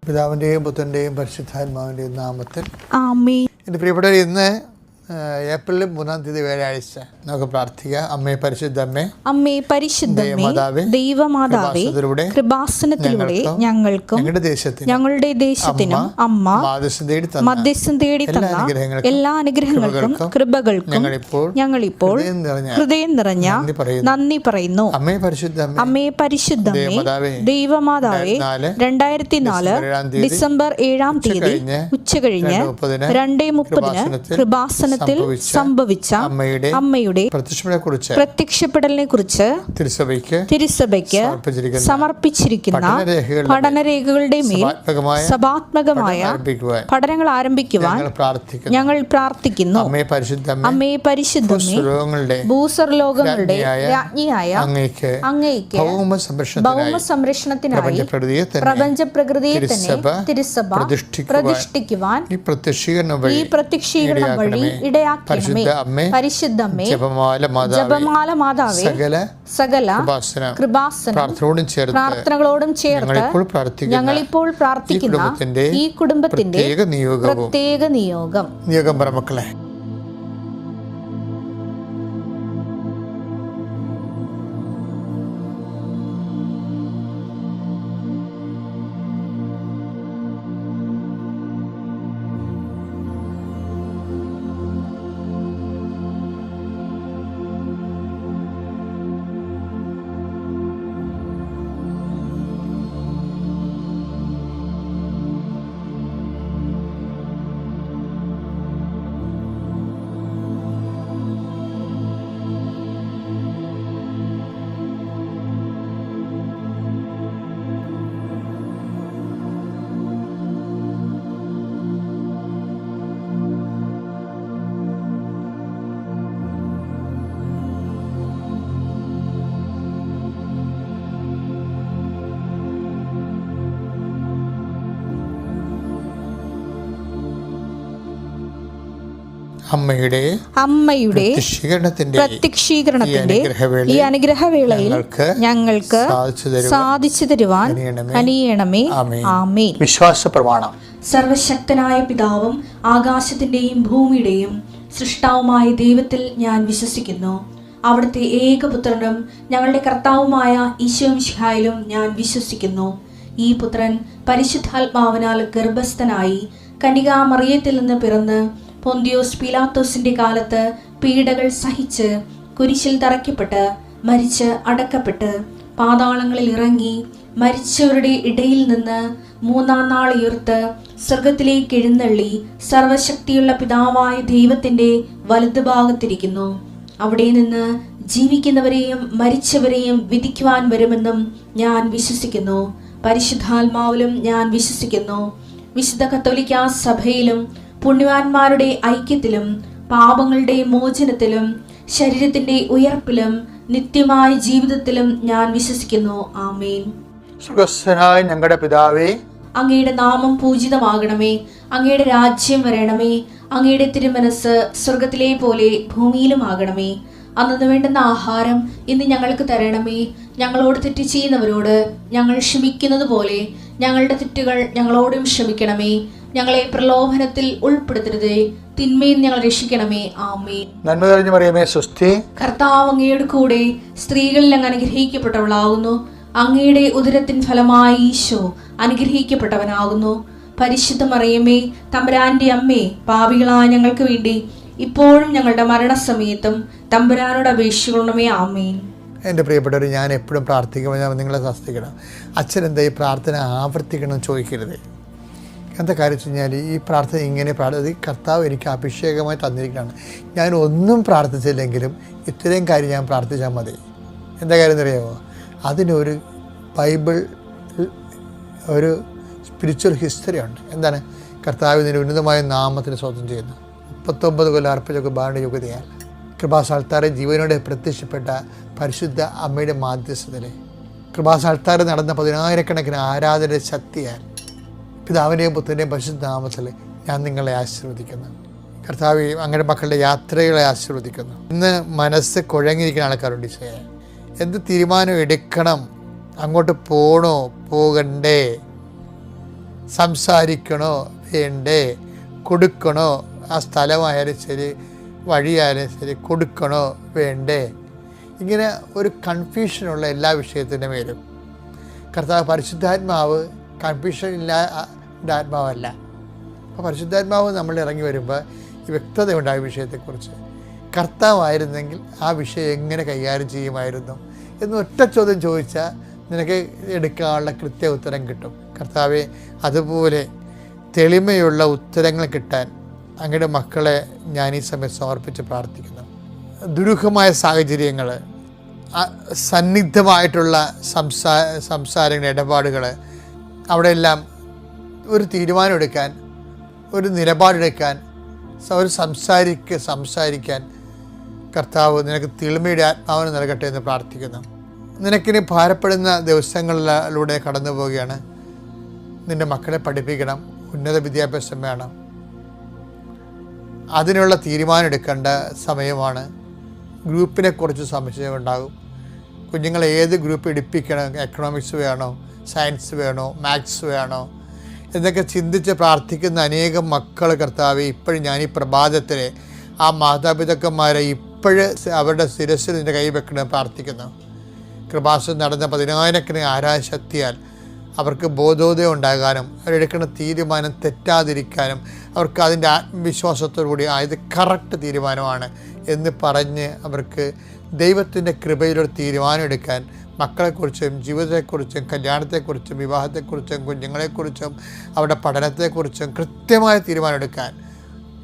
പിതാവിൻ്റെയും പുത്രൻ്റെയും പരിശുദ്ധാത്മാവിൻ്റെയും നാമത്തിൽ ആമേൻ. എൻ്റെ പ്രിയപ്പെട്ടവർ, ഇന്ന് ഏപ്രിൽ 3-ാം തീയതി വ്യാഴാഴ്ച നമുക്ക് പ്രാർത്ഥിക്കാം. അമ്മേ പരിശുദ്ധമ്മേ, അമ്മേ പരിശുദ്ധമേ, ദൈവമാതാവേ, കൃപാസനത്തിലൂടെ ഞങ്ങൾക്കും ഞങ്ങളുടെ ദേശത്തിനും അമ്മ മധ്യസ്ഥം തേടി തന്ന എല്ലാ അനുഗ്രഹങ്ങൾക്കും കൃപകൾക്കും ഞങ്ങളിപ്പോൾ ഹൃദയം നിറഞ്ഞ നന്ദി പറയുന്നു. അമ്മേ പരിശുദ്ധമേ, ദൈവമാതാവേ, 2004 ഡിസംബർ 7-ാം തീയതി ഉച്ചകഴിഞ്ഞ് 2:30 കൃപാസനത്തിൽ സംഭവിച്ച അമ്മയുടെ പ്രത്യക്ഷപ്പെടലിനെ കുറിച്ച് തിരുസഭയ്ക്ക് സമർപ്പിച്ചിരിക്കുന്ന പഠനരേഖകളുടെ മേൽ സഭാത്മകമായ പഠനങ്ങൾ ആരംഭിക്കുവാൻ ഞങ്ങൾ പ്രാർത്ഥിക്കുന്നു. അമ്മേ പരിശുദ്ധമേ, ഭൂസ്വർലോകങ്ങളുടെ രാജ്ഞിയായ അങ്ങേയ്ക്ക് ഭൗമ സംരക്ഷണത്തിനായി പ്രപഞ്ച പ്രകൃതിയെ തന്നെ തിരുസഭ പ്രതിഷ്ഠിക്കുവാൻ ഈ പ്രത്യക്ഷീകരണം വഴി ഇടയാക്കണമേ. പരിശുദ്ധമേ, ജപമാല മാതാവേ, സകല കൃപാസന പ്രാർത്ഥനകളോടും ചേർത്ത് ഞങ്ങളിപ്പോൾ പ്രാർത്ഥിക്കുന്ന ഈ കുടുംബത്തിന്റെ പ്രത്യേക നിയോഗം മക്കളെ. അമ്മയുടെ പ്രത്യക്ഷീകരണത്തിന്റെ ഈ അനുഗ്രഹവേളയിൽ ഞങ്ങൾക്ക് സാധിച്ചു തരുവാൻ കനിയണമേ. ആമേൻ. വിശ്വാസ പ്രമാണം. സർവശക്തനായ പിതാവും ആകാശത്തിന്റെയും ഭൂമിയുടെയും സൃഷ്ടാവുമായ ദൈവത്തിൽ ഞാൻ വിശ്വസിക്കുന്നു. അവിടുത്തെ ഏകപുത്രനും ഞങ്ങളുടെ കർത്താവുമായ ഈശോമിശിഹായിലും ഞാൻ വിശ്വസിക്കുന്നു. ഈ പുത്രൻ പരിശുദ്ധാത്മാവിനാൽ ഗർഭസ്ഥനായി കന്യകാമറിയത്തിൽ നിന്ന് പിറന്ന് പൊന്തിയോസ് പീലാത്തോസിന്റെ കാലത്ത് പീഡകൾ സഹിച്ച് കുരിശിൽ തറയ്ക്കപ്പെട്ട് മരിച്ച് അടക്കപ്പെട്ട് പാതാളങ്ങളിൽ ഇറങ്ങി മരിച്ചവരുടെ ഇടയിൽ നിന്ന് 3-ാം നാൾ ഉയർത്ത് സ്വർഗത്തിലേക്ക് എഴുന്നള്ളി സർവശക്തിയുള്ള പിതാവായ ദൈവത്തിന്റെ വലതുഭാഗത്തിരിക്കുന്നു. അവിടെ നിന്ന് ജീവിക്കുന്നവരെയും മരിച്ചവരെയും വിധിക്കുവാൻ വരുമെന്നും ഞാൻ വിശ്വസിക്കുന്നു. പരിശുദ്ധാത്മാവിലും ഞാൻ വിശ്വസിക്കുന്നു. വിശുദ്ധ കത്തോലിക്കാ സഭയിലും പുണ്യവാന്മാരുടെ ഐക്യത്തിലും പാപങ്ങളുടെ മോചനത്തിലും ശരീരത്തിന്റെ ഉയർപ്പിലും നിത്യമായ ജീവിതത്തിലും ഞാൻ വിശ്വസിക്കുന്നു. ആമേൻ. സ്വർഗ്ഗസ്ഥനായ ഞങ്ങളുടെ പിതാവേ, അങ്ങയുടെ നാമം പൂജിതമാകണമേ. അങ്ങയുടെ രാജ്യം വരണമേ. അങ്ങയുടെ തിരുമനസ് സ്വർഗത്തിലെ പോലെ ഭൂമിയിലും ആകണമേ. അന്നു വേണ്ടുന്ന ആഹാരം ഇന്ന് ഞങ്ങൾക്ക് തരണമേ. ഞങ്ങളോട് തെറ്റ് ചെയ്യുന്നവരോട് ഞങ്ങൾ ക്ഷമിക്കുന്നത് പോലെ ഞങ്ങളുടെ തെറ്റുകൾ ഞങ്ങളോടും ക്ഷമിക്കണമേ. ഞങ്ങളെ പ്രലോഭനത്തിൽ ഉൾപ്പെടുത്തരുതേ, തിന്മയിൽ ഞങ്ങൾ രക്ഷിക്കണമേ. ആമേൻ. നന്മ നിറഞ്ഞ മറിയമേ, സ്വസ്തി. കർത്താവ് അങ്ങയുടെ കൂടെ സ്ത്രീകളിൽ അങ്ങ് അനുഗ്രഹിക്കപ്പെട്ടവളാകുന്നു. അങ്ങയുടെ ഉദരത്തിൻ ഫലമായി ഈശോ അനുഗ്രഹിക്കപ്പെട്ടവനാകുന്നു. പരിശുദ്ധ മറിയമേ, തമ്പുരാന്റെ അമ്മേ, പാപികളായ ഞങ്ങൾക്ക് വേണ്ടി ഇപ്പോഴും ഞങ്ങളുടെ മരണസമയത്തും തമ്പുരാനോട് അപേക്ഷിക്കണമേ. ആമേൻ. എൻ്റെ പ്രിയപ്പെട്ടവർ, ഞാൻ എപ്പോഴും പ്രാർത്ഥിക്കുമ്പോൾ ഞാൻ നിങ്ങളെ ശാസ്ത്രിക്കണം. അച്ഛൻ എന്താ ഈ പ്രാർത്ഥന ആവർത്തിക്കണം ചോദിക്കരുത്. എന്താ കാര്യം വെച്ച് കഴിഞ്ഞാൽ ഈ പ്രാർത്ഥന ഇങ്ങനെ കർത്താവ് എനിക്ക് അഭിഷേകമായി തന്നിരിക്കുകയാണ്. ഞാൻ ഒന്നും പ്രാർത്ഥിച്ചില്ലെങ്കിലും ഇത്രയും കാര്യം ഞാൻ പ്രാർത്ഥിച്ചാൽ മതി. എന്താ കാര്യം എന്നറിയാമോ? അതിനൊരു ബൈബിൾ ഒരു സ്പിരിച്വൽ ഹിസ്റ്ററി ഉണ്ട്. എന്താണ്? കർത്താവ് ഇതിൻ്റെ ഉന്നതമായ നാമത്തിന് സ്വന്തം ചെയ്യുന്നു. 39 കൊല്ലം അർപ്പിച്ച കുർബാനയുടെ യോഗ്യതയാൽ കൃപാസാൽത്താറെ ജീവനോടെ പ്രത്യക്ഷപ്പെട്ട പരിശുദ്ധ അമ്മയുടെ മാധ്യസ്ഥതയിൽ കൃപാസാൽത്താറ് നടന്ന 10,000-കണക്കിന് ആരാധന ശക്തിയാൽ പിതാവിൻ്റെയും പുത്രൻ്റെയും പരിശുദ്ധ നാമത്തിൽ ഞാൻ നിങ്ങളെ ആശീർവദിക്കുന്നു. കർത്താവ് അങ്ങയുടെ മക്കളുടെ യാത്രകളെ ആശീർവദിക്കുന്നു. ഇന്ന് മനസ്സ് കുഴങ്ങിയിരിക്കുന്ന ആൾക്കാരുണ്ട്. ഈശോയെ, എന്ത് തീരുമാനം എടുക്കണം, അങ്ങോട്ട് പോകണോ പോകണ്ടേ, സംസാരിക്കണോ വേണ്ടേ, കൊടുക്കണോ, ആ സ്ഥലമായാലും ശരി വഴിയായാലും ശരി കൊടുക്കണോ വേണ്ടേ, ഇങ്ങനെ ഒരു കൺഫ്യൂഷനുള്ള എല്ലാ വിഷയത്തിൻ്റെ മേലും കർത്താവ് പരിശുദ്ധാത്മാവ് കൺഫ്യൂഷൻ ഇല്ലാത്ത ആത്മാവല്ല. അപ്പോൾ പരിശുദ്ധാത്മാവ് നമ്മൾ ഇറങ്ങി വരുമ്പോൾ വ്യക്തതയുണ്ടായ വിഷയത്തെക്കുറിച്ച്. കർത്താവായിരുന്നെങ്കിൽ ആ വിഷയം എങ്ങനെ കൈകാര്യം ചെയ്യുമായിരുന്നു എന്ന് ഒറ്റ ചോദ്യം ചോദിച്ചാൽ നിനക്ക് എടുക്കാനുള്ള കൃത്യ ഉത്തരം കിട്ടും. കർത്താവെ, അതുപോലെ തെളിമയുള്ള ഉത്തരങ്ങൾ കിട്ടാൻ അങ്ങയുടെ മക്കളെ ഞാൻ ഈ സമയത്ത് സമർപ്പിച്ച് പ്രാർത്ഥിക്കുന്നു. ദുരൂഹമായ സാഹചര്യങ്ങൾ, സന്നിഗ്ധമായിട്ടുള്ള സംസാരങ്ങൾ, ഇടപാടുകൾ, അവിടെയെല്ലാം ഒരു തീരുമാനം എടുക്കാൻ, ഒരു നിലപാടെടുക്കാൻ, ഒരു സംസാരിക്കാൻ കർത്താവ് നിനക്ക് തെളിമയുടെ ആത്മാവിന് നൽകട്ടെ എന്ന് പ്രാർത്ഥിക്കുന്നു. നിനക്കിനി ഭാരപ്പെടുന്ന ദിവസങ്ങളിലൂടെ കടന്നു പോവുകയാണ്. നിൻ്റെ മക്കളെ പഠിപ്പിക്കണം, ഉന്നത വിദ്യാഭ്യാസം വേണം, അതിനുള്ള തീരുമാനം എടുക്കേണ്ട സമയമാണ്. ഗ്രൂപ്പിനെക്കുറിച്ച് സംശയമുണ്ടാകും. കുഞ്ഞുങ്ങളെ ഏത് ഗ്രൂപ്പ് എടുപ്പിക്കണം, എക്കണോമിക്സ് വേണോ, സയൻസ് വേണോ, മാത്സ് വേണോ എന്നൊക്കെ ചിന്തിച്ച് പ്രാർത്ഥിക്കുന്ന അനേകം മക്കൾ കർത്താവെ, ഇപ്പോഴും ഞാൻ ഈ പ്രഭാതത്തിൽ ആ മാതാപിതാക്കന്മാരെ ഇപ്പോഴും അവരുടെ ശിരസ്സിൽ നിൻ്റെ കൈ വെക്കണം പ്രാർത്ഥിക്കുന്നു. കൃപാസനം നടന്ന 10,000 ആരാശക്തിയാൽ അവർക്ക് ബോധോദയം ഉണ്ടാകാനും അവരെടുക്കുന്ന തീരുമാനം തെറ്റാതിരിക്കാനും അവർക്ക് അതിൻ്റെ ആത്മവിശ്വാസത്തോടുകൂടി ഇത് കറക്റ്റ് തീരുമാനമാണ് എന്ന് പറഞ്ഞ് അവർക്ക് ദൈവത്തിൻ്റെ കൃപയിലൊരു തീരുമാനം എടുക്കാൻ, മക്കളെക്കുറിച്ചും ജീവിതത്തെക്കുറിച്ചും കല്യാണത്തെക്കുറിച്ചും വിവാഹത്തെക്കുറിച്ചും കുഞ്ഞുങ്ങളെക്കുറിച്ചും അവരുടെ പഠനത്തെക്കുറിച്ചും കൃത്യമായ തീരുമാനം എടുക്കാൻ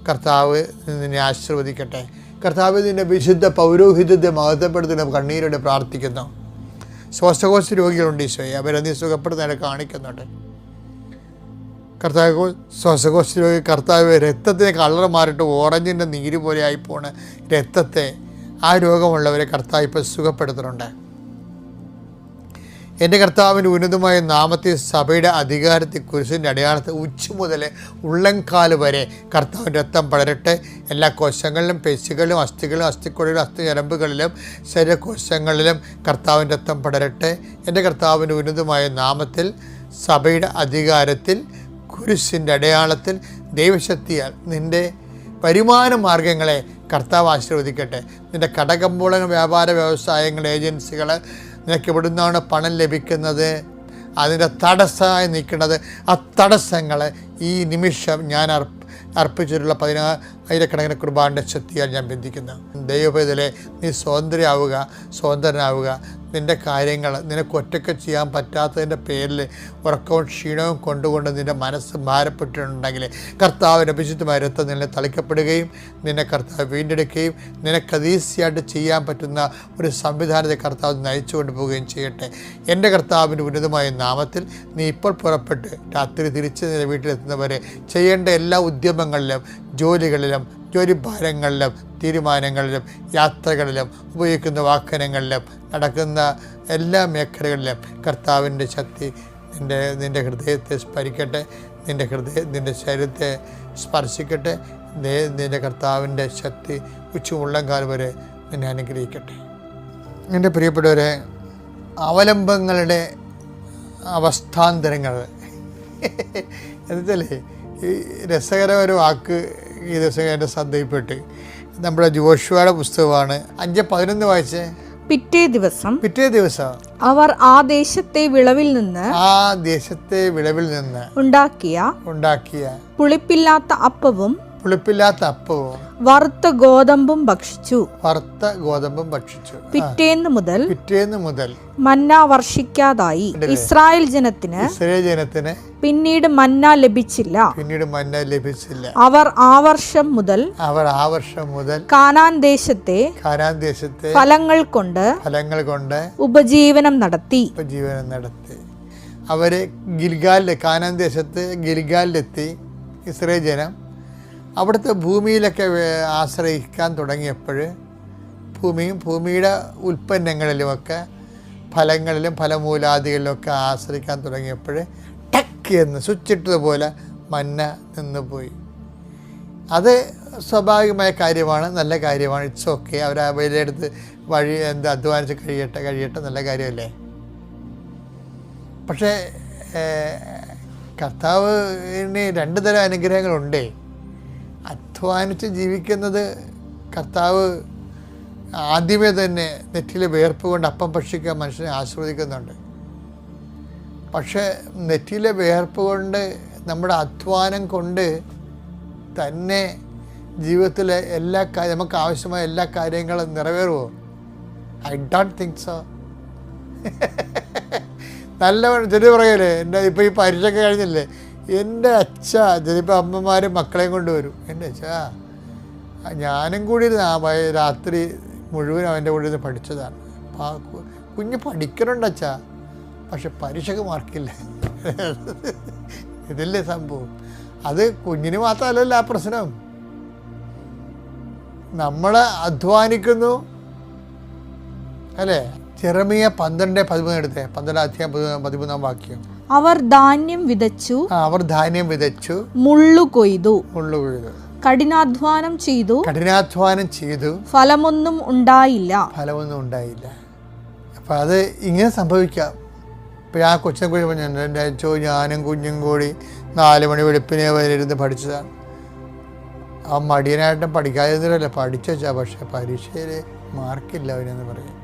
കർത്താവ് നിന്നെ ആശീർവദിക്കട്ടെ. കർത്താവ് നിൻ്റെ വിശുദ്ധ പൗരോഹിത്യത്തെ മഹത്വപ്പെടുത്തുന്ന കണ്ണീരോടെ പ്രാർത്ഥിക്കുന്നു. ശ്വാസകോശ രോഗികളുണ്ട് ഈശോയെ, അവരെ നീ സുഖപ്പെടുന്നതിനെ കാണിക്കുന്നുണ്ട്. കർത്താവ് ശ്വാസകോശ രോഗി, കർത്താവ് രക്തത്തിന് കളർ മാറിയിട്ട് ഓറഞ്ചിൻ്റെ നീര് പോലെ ആയിപ്പോണ രക്തത്തെ, ആ രോഗമുള്ളവരെ കർത്താവ് ഇപ്പോൾ സുഖപ്പെടുത്തുന്നുണ്ട്. എൻ്റെ കർത്താവിൻ്റെ ഉന്നതമായ നാമത്തെ സഭയുടെ അധികാരത്തെ കുരിശിൻ്റെ അടയാളത്തെ ഉച്ച മുതൽ ഉള്ളംകാല് വരെ കർത്താവിൻ്റെ രക്തം പടരട്ടെ. എല്ലാ കോശങ്ങളിലും പേശികളിലും അസ്ഥികളിലും അസ്ഥിക്കുഴലിലും അസ്ഥിഞരമ്പുകളിലും ശരീരകോശങ്ങളിലും കർത്താവിൻ്റെ രക്തം പടരട്ടെ. എൻ്റെ കർത്താവിൻ്റെ ഉന്നതമായ നാമത്തിൽ സഭയുടെ അധികാരത്തിൽ കുരിശിൻ്റെ അടയാളത്തിൽ ദൈവശക്തിയാൽ നിൻ്റെ വരുമാന മാർഗങ്ങളെ കർത്താവ് ആശീർവദിക്കട്ടെ. നിൻ്റെ കടകമ്പോള വ്യാപാര വ്യവസായങ്ങൾ ഏജൻസികൾ നിനക്ക് എവിടുന്നാണ് പണം ലഭിക്കുന്നത്, അതിൻ്റെ തടസ്സമായി നിൽക്കുന്നത്, ആ തടസ്സങ്ങൾ ഈ നിമിഷം ഞാൻ അർപ്പിച്ചിട്ടുള്ള 10,000 കുർബാൻ്റെ ശക്തിയാൽ ഞാൻ ബന്ധിക്കുന്നു. ദൈവവേദലെ നീ സ്വതന്ത്രനാവുക. നിൻ്റെ കാര്യങ്ങൾ നിനക്ക് ഒറ്റയ്ക്ക് ചെയ്യാൻ പറ്റാത്തതിൻ്റെ പേരിൽ ഉറക്കവും ക്ഷീണവും കൊണ്ടുകൊണ്ട് നിൻ്റെ മനസ്സ് ഭാരപ്പെട്ടിട്ടുണ്ടെങ്കിൽ കർത്താവിൻ്റെ വിശുദ്ധമായ രക്തം നിന്നെ തളിക്കപ്പെടുകയും നിന്നെ കർത്താവ് വീണ്ടെടുക്കുകയും നിനക്ക് ഈസിയായിട്ട് ചെയ്യാൻ പറ്റുന്ന ഒരു സംവിധാനത്തെ കർത്താവ് നയിച്ചു കൊണ്ടുപോവുകയും ചെയ്യട്ടെ. എൻ്റെ കർത്താവിൻ്റെ ഉന്നതമായ നാമത്തിൽ നീ ഇപ്പോൾ പുറപ്പെട്ട് രാത്രി തിരിച്ച് നിന്റെ വീട്ടിലെത്തുന്നവരെ ചെയ്യേണ്ട എല്ലാ ഉദ്യമങ്ങളിലും ജോലികളിലും ജോലിഭാരങ്ങളിലും തീരുമാനങ്ങളിലും യാത്രകളിലും ഉപയോഗിക്കുന്ന വാഹനങ്ങളിലും നടക്കുന്ന എല്ലാ മേഖലകളിലും കർത്താവിൻ്റെ ശക്തി നിൻ്റെ ഹൃദയത്തെ സ്പരിക്കട്ടെ, നിൻ്റെ ശരീരത്തെ സ്പർശിക്കട്ടെ. നിൻ്റെ കർത്താവിൻ്റെ ശക്തി ഉച്ചമുള്ളംകാലം വരെ നിന്നെ അനുഗ്രഹിക്കട്ടെ. എൻ്റെ പ്രിയപ്പെട്ടവരെ, അവലംബങ്ങളുടെ അവസ്ഥാന്തരങ്ങൾ എന്നുവെച്ചാലേ ഈ രസകരമായ വാക്ക് ഈ ദിവസം എൻ്റെ ശ്രദ്ധയിൽപ്പെട്ട് നമ്മുടെ ജോഷുവയുടെ പുസ്തകമാണ് 5:11 വായിച്ചേ. പിറ്റേ ദിവസം അവർ ആ ദേശത്തെ വിളവിൽ നിന്ന് ഉണ്ടാക്കിയ പുളിപ്പില്ലാത്ത അപ്പവും വറുത്ത ഗോതമ്പും ഭക്ഷിച്ചു. പിറ്റേന്ന് മുതൽ മന്ന വർഷിക്കാതായി. ഇസ്രായേൽ ജനത്തിന് പിന്നീട് മന്ന ലഭിച്ചില്ല. അവർ ആ വർഷം മുതൽ കാനാൻ ദേശത്തെ ഫലങ്ങൾ കൊണ്ട് ഉപജീവനം നടത്തി. അവര് കാനാൻ ദേശത്ത് ഗിൽഗാലിലെത്തി. ഇസ്രായേൽ ജനം അവിടുത്തെ ഭൂമിയിലൊക്കെ ആശ്രയിക്കാൻ തുടങ്ങിയപ്പോൾ ഭൂമിയുടെ ഉൽപ്പന്നങ്ങളിലുമൊക്കെ ഫലങ്ങളിലും ഫലമൂലാദികളിലുമൊക്കെ ആശ്രയിക്കാൻ തുടങ്ങിയപ്പോൾ ടക്ക് എന്ന് സ്വിച്ചിട്ടതുപോലെ മന്ന നിന്നുപോയി. അത് സ്വാഭാവികമായ കാര്യമാണ്, നല്ല കാര്യമാണ്. It's okay. അവർ അവരെടുത്ത് അധ്വാനിച്ച് കഴിയട്ടെ, നല്ല കാര്യമല്ലേ. പക്ഷേ കർത്താവിന് 2 തരം അനുഗ്രഹങ്ങളുണ്ടേ. അധ്വാനിച്ച് ജീവിക്കുന്നത് കർത്താവ് ആദ്യമേ തന്നെ നെറ്റിലെ വേർപ്പ് കൊണ്ട് അപ്പം ഭക്ഷിക്കാൻ മനുഷ്യനെ ആസ്വദിക്കുന്നുണ്ട്. പക്ഷേ നെറ്റിലെ വേർപ്പ് കൊണ്ട്, നമ്മുടെ അധ്വാനം കൊണ്ട് തന്നെ ജീവിതത്തിലെ എല്ലാ നമുക്ക് ആവശ്യമായ എല്ലാ കാര്യങ്ങളും നിറവേറുമോ? I don't think so. നല്ല ചെറിയ പറയല്ലേ, എൻ്റെ ഇപ്പോൾ ഈ പരീക്ഷയൊക്കെ കഴിഞ്ഞില്ലേ, എൻ്റെ അച്ഛ ചിലപ്പോൾ അമ്മമാരും മക്കളെയും കൊണ്ടുവരും. എൻ്റെ അച്ഛാ ഞാനും കൂടി രാത്രി മുഴുവൻ അവൻ്റെ കൂടെ ഇരുന്ന് പഠിച്ചതാണ്. കുഞ്ഞ് പഠിക്കണുണ്ട് അച്ഛാ, പക്ഷെ പരീക്ഷയ്ക്ക് മാർക്കില്ല. ഇതല്ലേ സംഭവം. അത് കുഞ്ഞിന് മാത്രമല്ലല്ലോ ആ പ്രശ്നം. നമ്മൾ അധ്വാനിക്കുന്നു അല്ലേ? ജെറമിയ 12:13 എടുത്തേ, 12-13 വാക്യം. അവർ ധാന്യം വിതച്ചു, അവർ ധാന്യം വിതച്ചു, മുള്ളു കൊയ്തു, കഠിനാധ്വാനം ചെയ്തു, ഫലമൊന്നും ഉണ്ടായില്ല. അപ്പം അത് ഇങ്ങനെ സംഭവിക്കാം. ഇപ്പം ആ കൊച്ചിനെ കുറിച്ച് പറഞ്ഞു, എൻ്റെ അച്ഛോ ഞാനും കുഞ്ഞും കൂടി 4 മണി വെളുപ്പിനെ വന്നിരുന്ന് പഠിച്ചതാണ്. ആ മടിയനായിട്ടും പഠിക്കാതിരുന്നില്ല, പഠിച്ചാ, പക്ഷേ പരീക്ഷയിൽ മാർക്കില്ല അവനെന്ന് പറയും.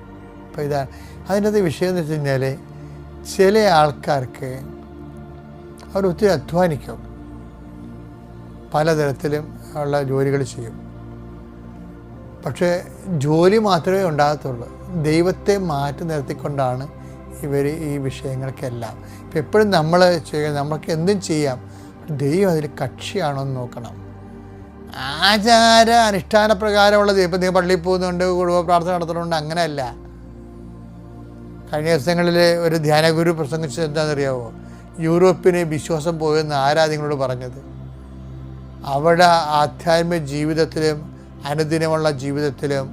അപ്പോൾ ഇതാണ് അതിൻ്റെ അത് വിഷയം എന്ന് വെച്ച് കഴിഞ്ഞാൽ, ചില ആൾക്കാർക്ക് അവർ ഒത്തിരി അധ്വാനിക്കും, പലതരത്തിലും ഉള്ള ജോലികൾ ചെയ്യും. പക്ഷേ ജോലി മാത്രമേ ഉണ്ടാകത്തുള്ളൂ. ദൈവത്തെ മാറ്റി നിർത്തിക്കൊണ്ടാണ് ഇവർ ഈ വിഷയങ്ങൾക്കെല്ലാം. ഇപ്പം എപ്പോഴും നമ്മൾ ചെയ്യുക, നമ്മൾക്ക് എന്തും ചെയ്യാം, ദൈവം അതിൽ കക്ഷിയാണോ എന്ന് നോക്കണം. ആചാര അനുഷ്ഠാന പ്രകാരമുള്ളത്, ഇപ്പം നിങ്ങൾ പള്ളിയിൽ പോകുന്നുണ്ട്, കുടുംബ പ്രാർത്ഥന നടത്തുന്നുണ്ട്, അങ്ങനെയല്ല. കഴിഞ്ഞ ദിവസങ്ങളിൽ ഒരു ധ്യാനഗുരു പ്രസംഗിച്ചത് എന്താണെന്നറിയാമോ? യൂറോപ്പിന് വിശ്വാസം പോയെന്ന് ആരാധികളോട് പറഞ്ഞത്. അവിടെ ആധ്യാത്മിക ജീവിതത്തിലും അനുദിനമുള്ള ജീവിതത്തിലും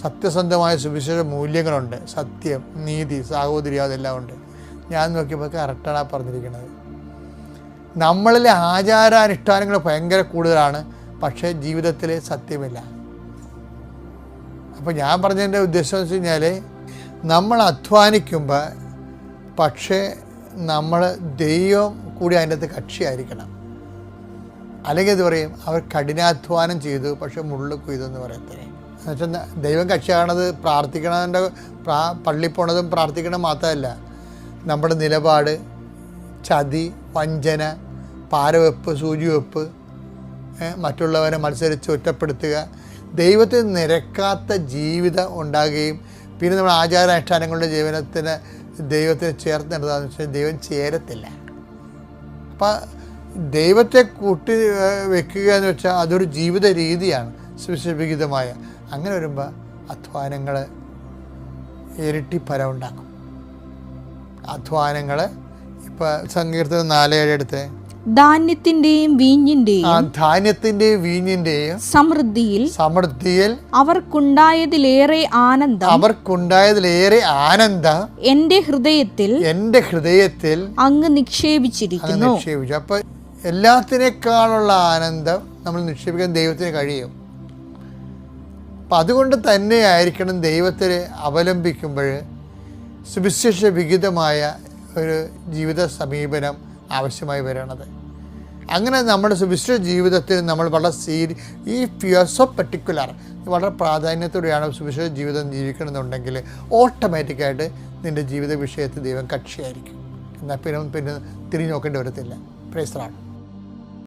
സത്യസന്ധമായ സുവിശേഷ മൂല്യങ്ങളുണ്ട്. സത്യം, നീതി, സാഹോദര്യം, അതെല്ലാം ഉണ്ട്. ഞാൻ നോക്കിയപ്പോൾ കറക്റ്റാണ് പറഞ്ഞിരിക്കുന്നത്. നമ്മളിലെ ആചാരാനുഷ്ഠാനങ്ങൾ ഭയങ്കര കൂടുതലാണ്, പക്ഷേ ജീവിതത്തിൽ സത്യമില്ല. അപ്പോൾ ഞാൻ പറഞ്ഞതിൻ്റെ ഉദ്ദേശം എന്ന് വെച്ച് കഴിഞ്ഞാൽ, നമ്മൾ അധ്വാനിക്കുമ്പോൾ പക്ഷേ നമ്മൾ ദൈവം കൂടി അതിൻ്റെ അകത്ത് കക്ഷിയായിരിക്കണം. അല്ലെങ്കിൽ ഇത് പറയും, അവർ കഠിനാധ്വാനം ചെയ്തു പക്ഷെ മുള്ളു കൊയ്തെന്ന് പറയത്തില്ലേ. എന്നുവെച്ചാൽ ദൈവം കക്ഷിയാണത് പ്രാർത്ഥിക്കണതിൻ്റെ പള്ളിയിൽ പോണതും പ്രാർത്ഥിക്കണം മാത്രമല്ല, നമ്മുടെ നിലപാട്, ചതി, വഞ്ചന, പാരവെപ്പ്, സൂചിവെപ്പ്, മറ്റുള്ളവരെ മത്സരിച്ച് ഒറ്റപ്പെടുത്തുക, ദൈവത്തിന് നിരക്കാത്ത ജീവിതം ഉണ്ടാകുകയും പിന്നെ നമ്മൾ ആചാരാനുഷ്ഠാനങ്ങളുടെ ജീവനത്തിന് ദൈവത്തിന് ചേർത്ത് നിർത്താന്ന് വെച്ചാൽ ദൈവം ചേരത്തില്ല. അപ്പം ദൈവത്തെ കൂട്ടി വെക്കുക എന്ന് വെച്ചാൽ അതൊരു ജീവിത രീതിയാണ്, സുവിശേഷവിഹിതമായ. അങ്ങനെ വരുമ്പോൾ അധ്വാനങ്ങൾ ഇരട്ടി ഫലം ഉണ്ടാക്കും. അധ്വാനങ്ങൾ ഇപ്പോൾ സങ്കീർത്തനം 4:7 എടുത്ത്, ധാന്യത്തിന്റെയും വീഞ്ഞിന്റെയും സമൃദ്ധിയിൽ അവർക്കുണ്ടായതിലേറെ ആനന്ദം എന്റെ ഹൃദയത്തിൽ അങ്ങ് നിക്ഷേപിച്ചിരിക്കുന്നു. അപ്പൊ എല്ലാത്തിനേക്കാളുള്ള ആനന്ദം നമ്മൾ നിക്ഷേപിക്കാൻ ദൈവത്തിന് കഴിയും. അപ്പം അതുകൊണ്ട് തന്നെ ആയിരിക്കണം ദൈവത്തെ അവലംബിക്കുമ്പോൾ സുവിശേഷ വിഹിതമായ ഒരു ജീവിത സമീപനം ആവശ്യമായി വരണത്. അങ്ങനെ നമ്മുടെ സുവിശേഷ ജീവിതത്തിൽ നമ്മൾ വളരെ ഈ ഫിയർസ് ഓഫ് പർട്ടിക്കുലർ വളരെ പ്രാധാന്യത്തോടെയാണ് സുവിശേഷ ജീവിതം ജീവിക്കണമെന്നുണ്ടെങ്കിൽ ഓട്ടോമാറ്റിക്കായിട്ട് നിൻ്റെ ജീവിത വിഷയത്തിൽ ദൈവം കക്ഷിയായിരിക്കും. എന്നാൽ പിന്നെ തിരിഞ്ഞു നോക്കേണ്ടി വരത്തില്ല. Praise the Lord.